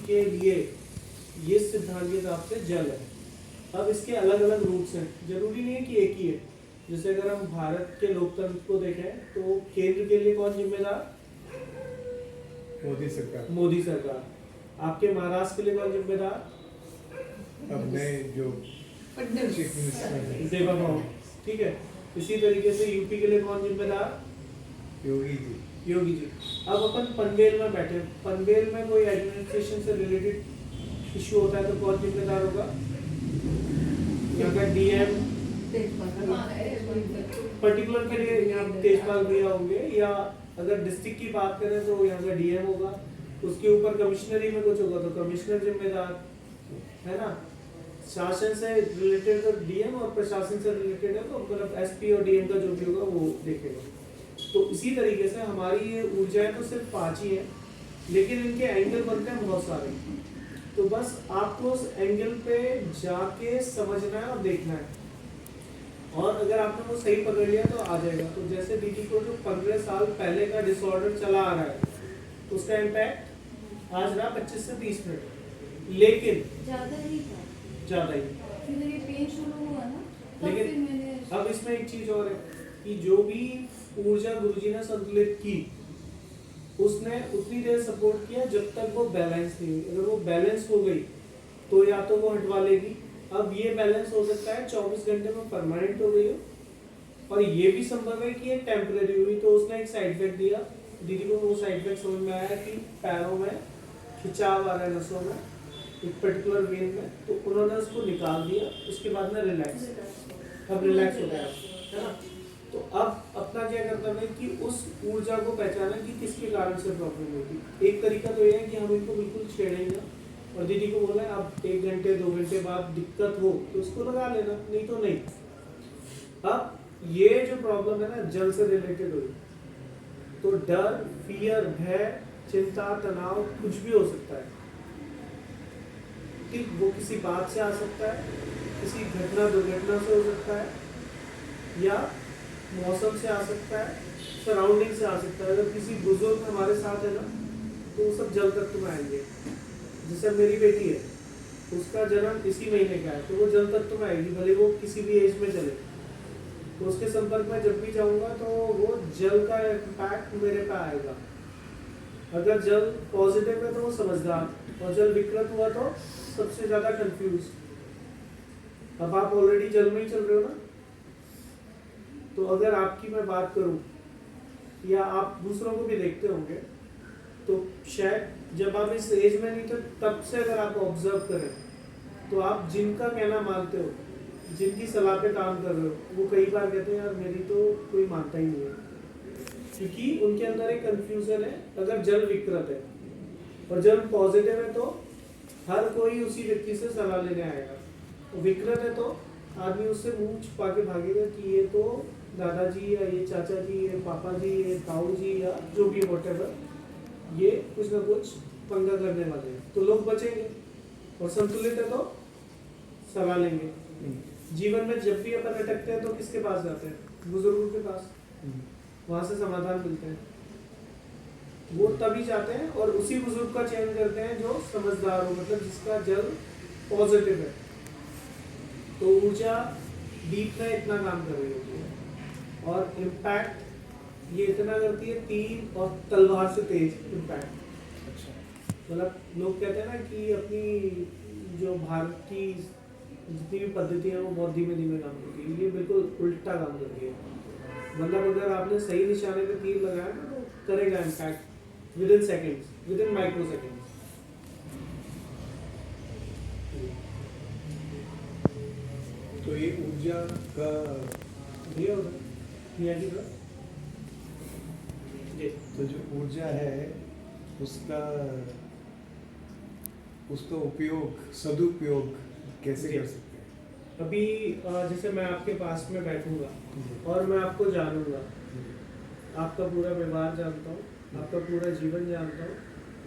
के लिए ये सिद्धांत के हिसाब से जल है। अब इसके अलग अलग रूट्स हैं, जरूरी नहीं है कि एक ही है। जैसे अगर हम भारत के लोकतंत्र को देखें तो केंद्र के लिए कौन जिम्मेदार? मोदी सरकार। मोदी सरकार। आपके महाराष्ट्र के लिए कौन जिम्मेदार? अब नए जो चीफ मिनिस्टर देवाभाऊ, ठीक है। इसी तरीके से यूपी के लिए कौन जिम्मेदार? योगी जी। योगी जी। अब अपन पनवेल में बैठे, पनवेल में कोई एडमिनिस्ट्रेशन से रिलेटेड इशू होता है तो कौन जिम्मेदार होगा? यहाँ का डीएम पर्टिकुलर के लिए यहाँ तेजपाल भैया होंगे, या अगर डिस्ट्रिक्ट की बात करें तो यहाँ का डीएम होगा, उसके ऊपर कमिश्नरी में कुछ होगा तो कमिश्नर जिम्मेदार है ना। शासन से रिलेटेड तो डीएम और प्रशासन से रिलेटेड है तो मतलब एसपी और डीएम का जो भी होगा वो देखेगा। तो इसी तरीके से हमारी ये ऊर्जाएं तो सिर्फ 5 ही है, लेकिन इनके एंगल बनते हैं बहुत सारे। तो बस आपको उस एंगल पे जाके समझना है और देखना है, और अगर आपने वो सही पकड़ लिया तो आ जाएगा। तो जैसे दीदी को जो 15 साल पहले का डिसऑर्डर चला आ रहा है उसका इम्पैक्ट आज रहा 25 से 30 मिनट, लेकिन ज़्यादा ही था, ज़्यादा ही। फिर ये पेन शुरू हुआ ना, तब लेकिन फिर मैंने अब इसमें एक चीज और है कि जो भी ऊर्जा गुरुजी ने संतुलित की उसने उतनी देर सपोर्ट किया जब तक वो बैलेंस नहीं हुई। अगर वो बैलेंस हो गई तो या तो वो हटवा लेगी। अब ये बैलेंस हो सकता है 24 घंटे में परमानेंट हो गई हो, और ये भी संभव है कि ये टेम्परेरी हुई। तो उसने एक साइड इफेक्ट दिया, दीदी को वो साइड इफेक्ट समझ में आया कि पैरों में खिंचाव आ रहा है नसों में एक पर्टिकुलर वेन में, तो उन्होंने उसको निकाल दिया। उसके बाद में रिलैक्स, अब रिलैक्स हो गया है ना। तो अब अपना क्या कर्तव्य है कि उस ऊर्जा को पहचाना कि किसके कारण से प्रॉब्लम होगी। एक तरीका तो ये है कि हम इनको बिल्कुल छेड़ेंगे ना, और दीदी को बोला है अब 1 घंटे 2 घंटे बाद दिक्कत हो तो उसको लगा लेना, नहीं तो नहीं। अब ये जो प्रॉब्लम है ना जल से रिलेटेड हुई, तो डर, फियर, भय, चिंता, तनाव कुछ भी हो सकता है। ठीक, वो किसी बात से आ सकता है, किसी घटना दुर्घटना से हो सकता है, या मौसम से आ सकता है, सराउंडिंग से आ सकता है। अगर किसी बुजुर्ग हमारे साथ है ना तो वो सब जल तत्व में आएंगे। जैसे मेरी बेटी है, उसका जन्म इसी महीने का है तो वो जल तत्व में आएगी, भले वो किसी भी एज में चले। तो उसके संपर्क में जब भी जाऊंगा तो वो जल का इम्पैक्ट मेरे पे आएगा। अगर जल पॉजिटिव है तो वो समझदार, और जल विकृत हुआ तो सबसे ज्यादा कंफ्यूज। अब आप ऑलरेडी जल में ही चल रहे हो ना, तो अगर आपकी मैं बात करूं या आप दूसरों को भी देखते होंगे, तो शायद जब आप इस एज में नहीं थे तब से अगर आप ऑब्जर्व करें तो आप जिनका कहना मानते हो, जिनकी सलाह पे काम कर रहे हो, वो कई बार कहते हैं यार मेरी तो कोई मानता ही नहीं है, क्योंकि उनके अंदर एक कंफ्यूजन है। अगर जल विकृत है और जल पॉजिटिव है तो हर कोई उसी व्यक्ति से सलाह लेने आएगा, तो विकृत है तो आदमी उससे मुंह छुपा के भागेगा कि ये तो दादाजी या ये चाचा जी, ये पापा जी, ये ताऊ जी, या जो भी व्हाटएवर, ये कुछ ना कुछ पंगा करने वाले हैं, तो लोग बचेंगे। और संतुलित है तो सलाह लेंगे। जीवन में जब भी अपन अटकते हैं तो किसके पास जाते हैं? बुजुर्गों के पास, वहां से समाधान मिलते हैं। वो तभी जाते हैं और उसी बुजुर्ग का चयन करते हैं जो समझदार हो, मतलब जिसका जल पॉजिटिव है। तो ऊर्जा डीप में इतना काम कर रही होती है, और इम्पैक्ट ये इतना करती है 3 और तलवार से तेज इम्पैक्ट। मतलब लोग कहते हैं ना कि अपनी जो भारत की जितनी भी पद्धति है वो बहुत धीमे धीमे काम करती है, ये बिल्कुल उल्टा काम करती है। मतलब अगर आपने सही निशाने पे तीर लगाया ना तो करेगा impact with in seconds, with in micro seconds. तो ये ऊर्जा का ये होगा जी। तो जो ऊर्जा है उसका उपयोग, सदुपयोग कैसे कर सकते हैं? अभी जैसे मैं आपके पास में बैठूंगा और मैं आपको जानूंगा, आपका पूरा व्यवहार जानता हूँ, आपका पूरा जीवन जानता हूँ,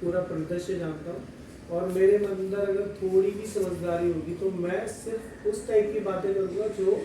पूरा परिदृश्य जानता हूँ, और मेरे अंदर अगर थोड़ी भी समझदारी होगी तो मैं सिर्फ उस टाइप की बातें करूँगा जो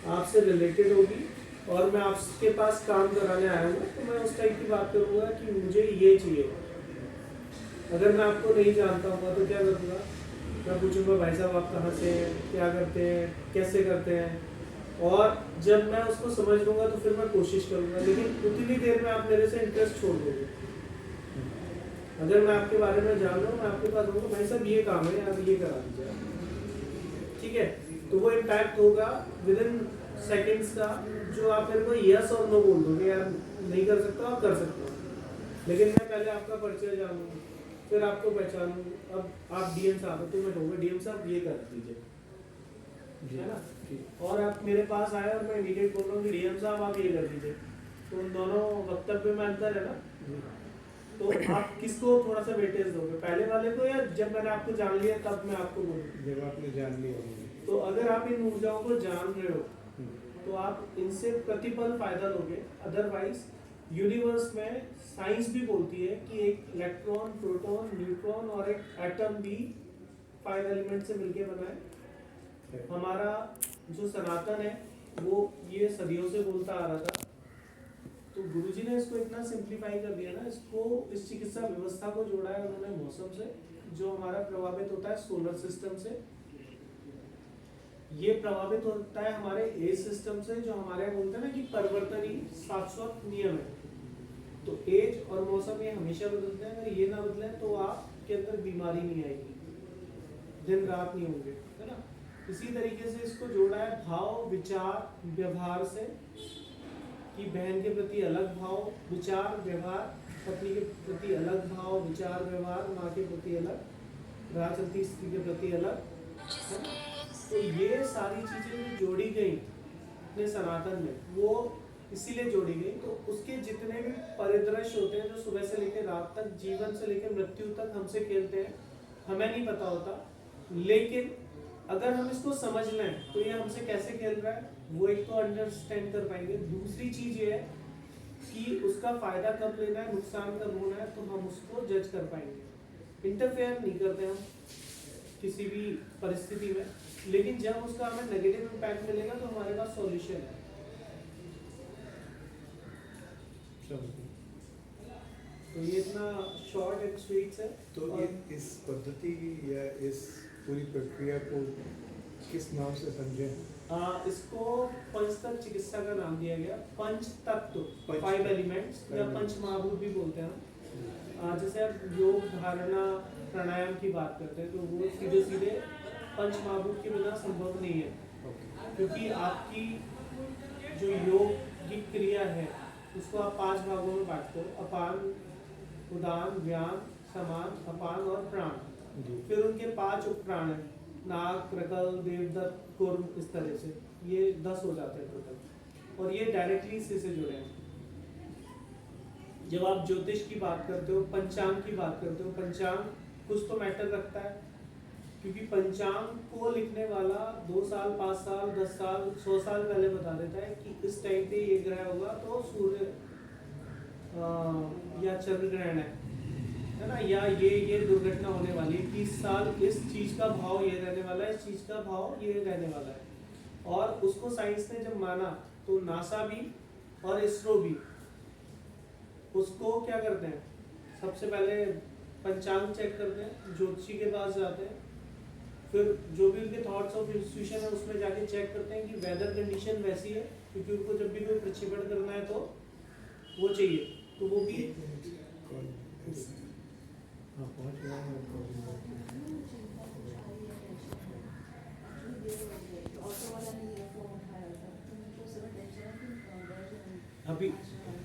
आपसे रिलेटेड होगी, और मैं आपके पास काम कराने आया हूँ तो मैं उस टाइप की बात करूँगा कि मुझे ये चाहिए। अगर मैं आपको नहीं जानता हूँ तो क्या करूँगा, मैं पूछूंगा भाई साहब आप कहाँ से हैं, क्या करते हैं, कैसे करते हैं, और जब मैं उसको समझ लूँगा तो फिर मैं कोशिश करूँगा, लेकिन उतनी देर में आप मेरे से इंटरेस्ट छोड़ दोगे। अगर मैं आपके बारे में जान रहा हूँ, मैं आपके पास रहूँगा, भाई साहब ये काम है, आप ये करा दीजिए, ठीक है, तो वो इम्पैक्ट होगा विद इन सेकेंड्स का, जो आप मेरे को यस और नो बोल दोगे, यार नहीं कर सकता, आप कर सकते हो, लेकिन मैं पहले आपका परिचय जानूँ, फिर आपको पहचानूँ। अब आप डीएम साहब तो मैं कहूँगा डीएम साहब ये कर दीजिए, है ना, और आप मेरे पास आए और मैं इमीडिएट बोल रहा हूँ कि डीएम साहब आप ये कर दीजिए, तो उन दोनों वक्तव्य में अंतर है ना। तो आप किसको थोड़ा सा वेटेज दोगे, पहले वाले को, या जब मैंने आपको जान लिया तब मैं आपको बोलूँ? जब आपने जान लिया होगा। तो अगर आप इन ऊर्जाओं को जान रहे हो तो आप इनसे प्रतिपल फायदा लोगे, अदरवाइज यूनिवर्स में साइंस भी बोलती है कि एक इलेक्ट्रॉन, प्रोटॉन, न्यूट्रॉन और एक एटम भी 5 एलिमेंट से मिलके बना है। हमारा जो सनातन है वो ये सदियों से बोलता आ रहा था, तो गुरुजी ने इसको इतना सिंप्लीफाई कर दिया ना, इसको इस चिकित्सा व्यवस्था को जोड़ा है उन्होंने मौसम से, जो हमारा प्रभावित होता है सोलर सिस्टम से, ये प्रभावित होता है हमारे एज सिस्टम से, जो हमारे बोलते हैं ना कि परिवर्तनी शाश्वत नियम है। तो एज और मौसम ये हमेशा बदलते हैं, अगर ये ना बदले तो आपके अंदर बीमारी नहीं आएगी, दिन रात नहीं होंगे, है ना। इसी तरीके से इसको जोड़ा है भाव, विचार, व्यवहार से, कि बहन के प्रति अलग भाव, विचार, व्यवहार, पत्नी के प्रति अलग भाव, विचार, व्यवहार, माँ के प्रति अलग, राह चलती स्त्री के प्रति अलग, है ना। तो ये सारी चीजें जो जोड़ी गई अपने सनातन में, वो इसीलिए जोड़ी गई, तो उसके जितने भी परिदृश्य होते हैं जो सुबह से लेकर रात तक, जीवन से लेकर मृत्यु तक हमसे खेलते हैं, हमें नहीं पता होता, लेकिन अगर हम इसको समझ लें तो ये हमसे कैसे खेल रहा है वो एक तो अंडरस्टैंड कर पाएंगे। दूसरी चीज ये है कि उसका फायदा कब लेना है, नुकसान कब होना है, तो हम उसको जज कर पाएंगे। इंटरफेयर नहीं करते हम किसी भी परिस्थिति में, लेकिन जब उसका हमें नेगेटिव इम्पैक्ट मिलेगा तो हमारे पास सॉल्यूशन है। तो ये इतना शॉर्ट एंड स्वीट है। तो ये इस पद्धति या इस पूरी प्रक्रिया को किस नाम से समझे? इसको पंचतत्व चिकित्सा का नाम दिया गया, पंच तत्व, 5 एलिमेंट्स या पंच महाभूत भी बोलते हैं। जैसे आप योग, धारणा, प्राणायाम की बात करते हैं तो वो सीधे सीधे पंच महाभूत के बिना संभव नहीं है, क्योंकि आपकी जो योग की क्रिया है उसको आप 5 भागों में बांटते हो, अपान, उदान, व्यान, समान, अपान और प्राण। फिर उनके 5 उपप्राण हैं, नाक, क्रकल, देवदत्त, कुर्म, इस तरह से ये 10 हो जाते हैं टोटल, और ये डायरेक्टली इसी से जुड़े हैं। जब आप ज्योतिष की बात करते हो, पंचांग की बात करते हो, पंचांग कुछ तो मैटर रखता है, क्योंकि पंचांग को लिखने वाला 2 साल, 5 साल, 10 साल, 100 साल पहले बता देता है कि इस टाइम पे ये ग्रह होगा तो सूर्य या चंद्र ग्रहण है ना, या ये दुर्घटना होने वाली है, 30 साल इस चीज का भाव ये रहने वाला है, इस चीज का भाव ये रहने वाला है। और उसको साइंस ने जब माना तो नासा भी और इसरो भी उसको क्या करते हैं, सबसे पहले पंचांग चेक करते हैं, ज्योतिषी के पास जाते हैं, फिर जो भी उनके थॉट्स ऑफ इंस्टीट्यूशन है उसमें जाके चेक करते हैं कि वेदर कंडीशन वैसी है, क्योंकि उनको जब भी कोई प्रक्षेपण करना है तो वो चाहिए, तो वो भी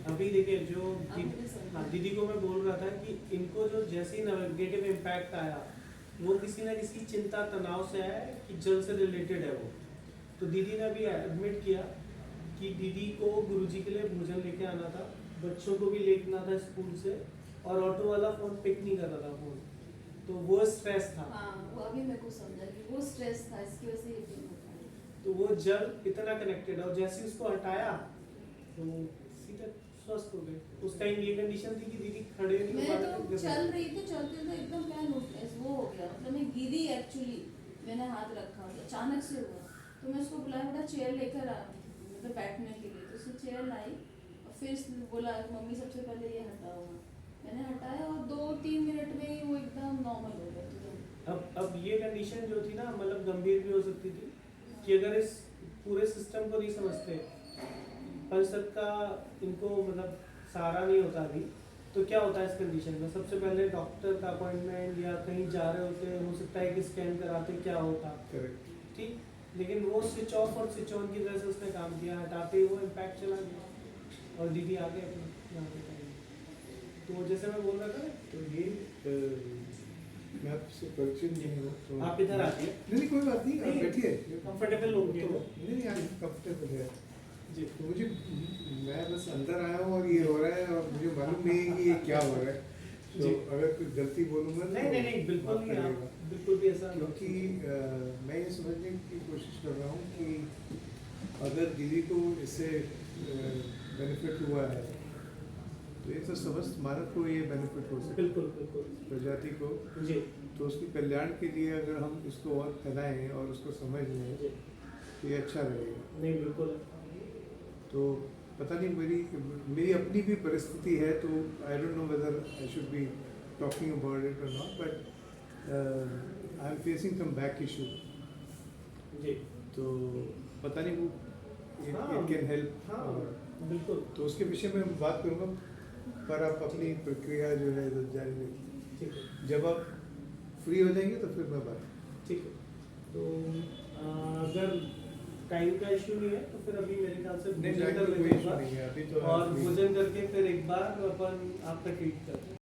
अभी देखिए जो दीदी को मैं बोल रहा था कि इनको जो जैसे ही नेगेटिव इम्पैक्ट आया वो किसी ना किसी चिंता तनाव से आया कि जल से रिलेटेड है वो। तो दीदी ने अभी एडमिट किया कि दीदी को गुरुजी के लिए भोजन लेके आना था, बच्चों को भी लेके आना था स्कूल से, और ऑटो वाला फोन पिक नहीं कर रहा था फोन, तो वो स्ट्रेस था। वो अभी मेरे को समझा कि वो स्ट्रेस था, इसकी वजह से ये फील होता है। तो वो जल इतना कनेक्टेड है, और जैसे ही उसको हटाया तो सीधे स्वस्थ हो गए। उस टाइम ये कंडीशन थी कि दीदी खड़े नहीं मैं तो चल रही थी, चलते तो एकदम क्या वो हो गया, मतलब मैं गिरी एक्चुअली, मैंने हाथ रखा अचानक से हुआ, तो मैं उसको बुलाया, बेटा चेयर लेकर आ, मतलब बैठने के लिए, तो उसने चेयर लाई और फिर बोला मम्मी सबसे पहले ये हटाओ, मैंने हटाया और 2-3 मिनट में ही वो एकदम नॉर्मल हो गया तुरंत। अब ये कंडीशन जो थी ना मतलब गंभीर भी हो सकती थी कि अगर इस पूरे सिस्टम को नहीं समझते, पंचतत्व का इनको मतलब सहारा नहीं होता अभी, तो क्या होता है इस कंडीशन में? सबसे पहले डॉक्टर का अपॉइंटमेंट या कहीं जा रहे होते, हो सकता है कि स्कैन कराते, क्या होता, करेक्ट। ठीक। लेकिन वो स्विच ऑफ और स्विच ऑन की तरह से उसने काम किया, हटाते ही वो इम्पैक्ट चला गया और दीदी आ गए अपने यहाँ पे टाइम। तो जैसे मैं बोल रहा था ना, तो ये मैं आपसे परिचित नहीं हूँ तो आप इधर आइए। नहीं कोई बात नहीं, आप नहीं, बैठिए। कंफर्टेबल होंगे तो वो। नहीं आप कंफर्टेबल है जी। तो मुझे, मैं बस अंदर आया हूँ और ये हो रहा है और मुझे मालूम नहीं है कि ये क्या हो रहा है, तो जी। अगर कुछ गलती बोलूँगा तो नहीं बिल्कुल माफ नहीं, करिएगा। आप बिल्कुल भी ऐसा क्योंकि मैं ये समझने की कोशिश कर रहा हूँ कि अगर दीदी को इससे बेनिफिट हुआ है तो ये तो समस्त मानव को ये बेनिफिट हो सकता है, बिल्कुल बिल्कुल प्रजाति को। जी तो उसके कल्याण के लिए अगर हम इसको और फैलाएं और उसको समझ लें जी। तो ये अच्छा रहेगा। नहीं बिल्कुल। तो पता नहीं मेरी अपनी भी परिस्थिति है, तो I don't know whether I should be talking about it or not, but I am facing some back issue. जी तो पता नहीं वो हाँ, इट कैन हेल्प। हाँ बिल्कुल। तो उसके विषय में मैं बात करूँगा, पर आप अपनी प्रक्रिया जो है जारी रखिए। ठीक है जब आप फ्री हो जाएंगे तो फिर मैं बात। ठीक है। तो अगर टाइम का इशू नहीं है तो फिर अभी मेरे ख्याल से नहीं, भोजन टाइम कर का कोई लेते हैं एक issue बार। नहीं है, अभी तो और आप free भोजन करके फिर एक बार अपन आपका ट्रीट करते हैं।